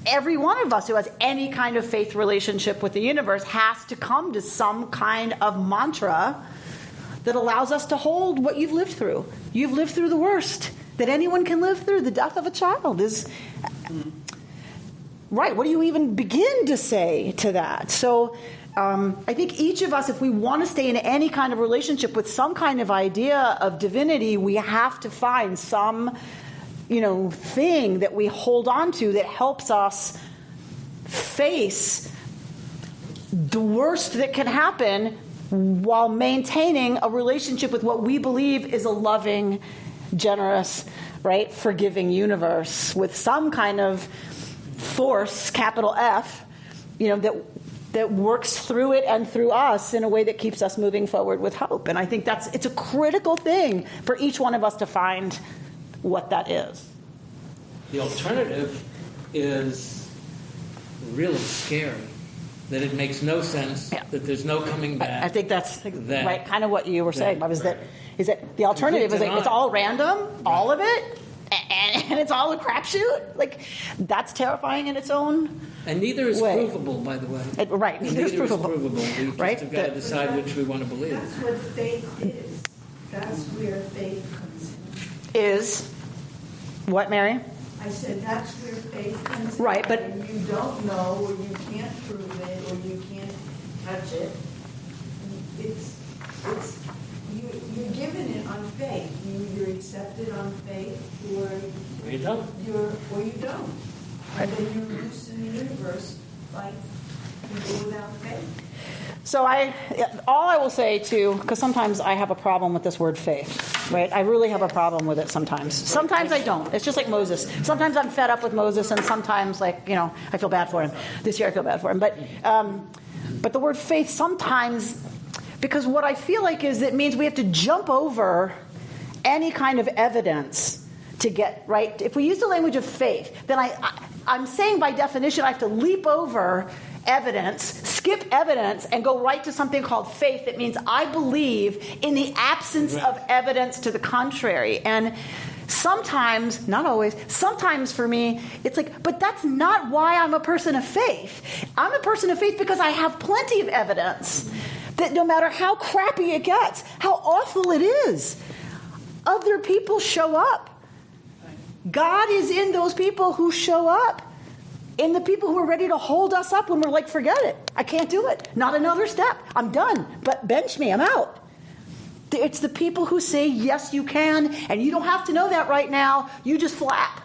every one of us who has any kind of faith relationship with the universe has to come to some kind of mantra that allows us to hold what you've lived through. You've lived through the worst that anyone can live through. The death of a child is... Right, what do you even begin to say to that? So I think each of us, if we want to stay in any kind of relationship with some kind of idea of divinity, we have to find some, thing that we hold on to that helps us face the worst that can happen while maintaining a relationship with what we believe is a loving, generous, right, forgiving universe with some kind of force, capital F, that works through it and through us in a way that keeps us moving forward with hope. And I think it's a critical thing for each one of us to find what that is. The alternative is really scary. That it makes no sense. Yeah. That there's no coming back. I think that's right. Kind of what you were saying. Is that the alternative is it's all random, all of it. And it's all a crapshoot. Like, that's terrifying in its own And neither is way. Provable, by the way. Right. Neither is provable. We just right? have got to decide which we want to believe. That's what faith is. That's where faith comes in. Is what, Mary? I said that's where faith comes in. Right, but when you don't know, or you can't prove it, or you can't touch it. It's people without faith. So all I will say too, because sometimes I have a problem with this word faith, right? I really have a problem with it sometimes. Sometimes I don't. It's just like Moses. Sometimes I'm fed up with Moses, and sometimes, I feel bad for him. This year I feel bad for him. But the word faith sometimes, because what I feel like is it means we have to jump over any kind of evidence to get, right? If we use the language of faith, then I'm saying by definition I have to leap over evidence, skip evidence, and go right to something called faith. That means I believe in the absence of evidence to the contrary. And sometimes, not always, sometimes for me, it's like, but that's not why I'm a person of faith. I'm a person of faith because I have plenty of evidence that no matter how crappy it gets, how awful it is, other people show up. God is in those people who show up. In the people who are ready to hold us up when we're like, forget it. I can't do it. Not another step. I'm done. But bench me. I'm out. It's the people who say, yes, you can. And you don't have to know that right now. You just flap.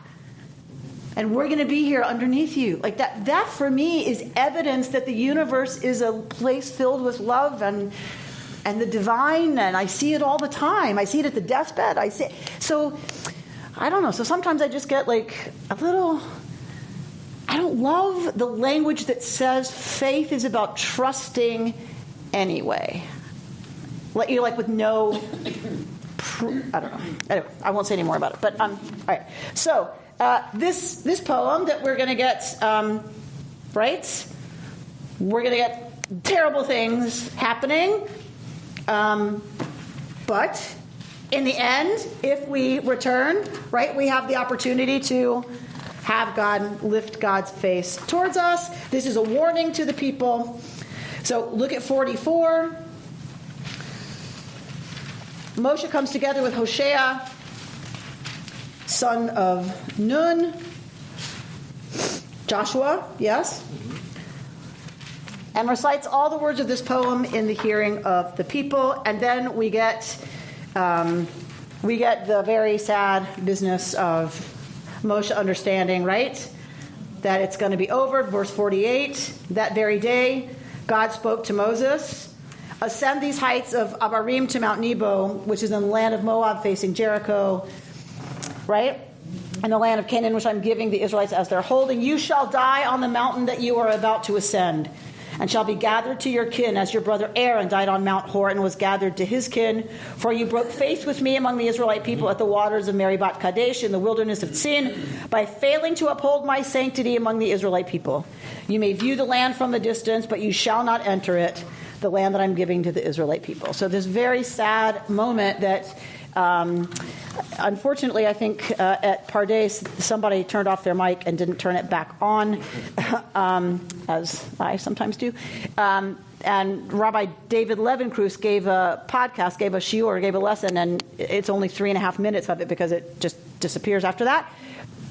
And we're going to be here underneath you. Like that. That for me is evidence that the universe is a place filled with love and the divine. And I see it all the time. I see it at the deathbed. So I don't know. So sometimes I just get like a little... I don't love the language that says faith is about trusting anyway. Like with no... I don't know. Anyway, I won't say any more about it. But all right. So this poem that we're going to get, right? We're going to get terrible things happening. But in the end, if we return, right, we have the opportunity to have God lift God's face towards us. This is a warning to the people. So look at 44. Moshe comes together with Hoshea, son of Nun. Joshua, yes? And recites all the words of this poem in the hearing of the people. And then we get the very sad business of Moshe understanding, right? That it's going to be over. Verse 48, that very day, God spoke to Moses, ascend these heights of Abarim to Mount Nebo, which is in the land of Moab facing Jericho, right? And the land of Canaan, which I'm giving the Israelites as their holding. You shall die on the mountain that you are about to ascend, and shall be gathered to your kin, as your brother Aaron died on Mount Hor and was gathered to his kin. For you broke faith with me among the Israelite people at the waters of Meribah Kadesh in the wilderness of Tzin, by failing to uphold my sanctity among the Israelite people. You may view the land from a distance, but you shall not enter it, the land that I'm giving to the Israelite people. So this very sad moment that... unfortunately, I think at Pardes, somebody turned off their mic and didn't turn it back on, as I sometimes do. And Rabbi David Levenkrus gave a podcast, gave a shiur, gave a lesson, and it's only 3.5 minutes of it because it just disappears after that.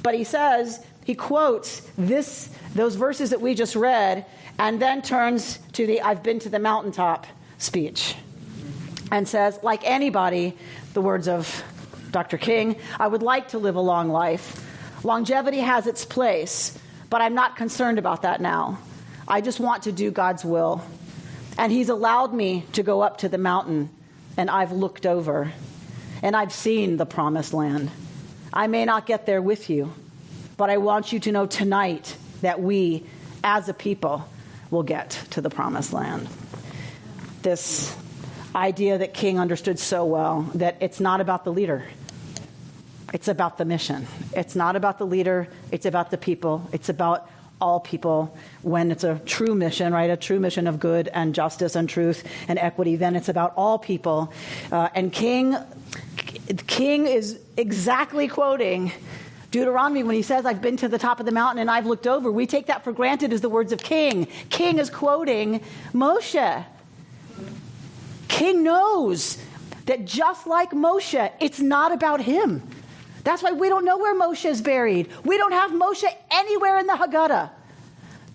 But he quotes those verses that we just read, and then turns to the I've been to the mountaintop speech and says, like anybody, the words of Dr. King, I would like to live a long life. Longevity has its place, but I'm not concerned about that now. I just want to do God's will. And he's allowed me to go up to the mountain, and I've looked over, and I've seen the promised land. I may not get there with you, but I want you to know tonight that we, as a people, will get to the promised land. This idea that King understood so well, that it's not about the leader. It's about the mission. It's not about the leader. It's about the people. It's about all people. When it's a true mission, right, a true mission of good and justice and truth and equity, then it's about all people. And King is exactly quoting Deuteronomy when he says, I've been to the top of the mountain and I've looked over. We take that for granted as the words of King. King is quoting Moshe. King knows that just like Moshe, it's not about him. That's why we don't know where Moshe is buried. We don't have Moshe anywhere in the Haggadah.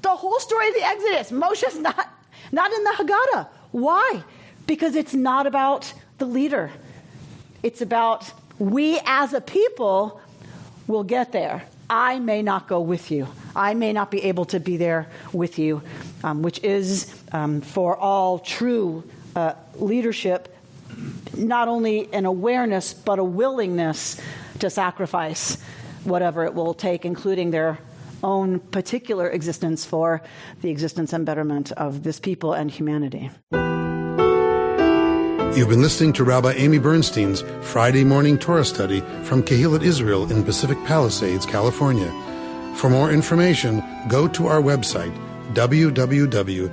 The whole story of the Exodus, Moshe's not in the Haggadah. Why? Because it's not about the leader. It's about we as a people will get there. I may not go with you. I may not be able to be there with you, which is for all true leadership, not only an awareness, but a willingness to sacrifice whatever it will take, including their own particular existence for the existence and betterment of this people and humanity. You've been listening to Rabbi Amy Bernstein's Friday morning Torah study from Kehillat Israel in Pacific Palisades, California. For more information, go to our website, www.ourki.org.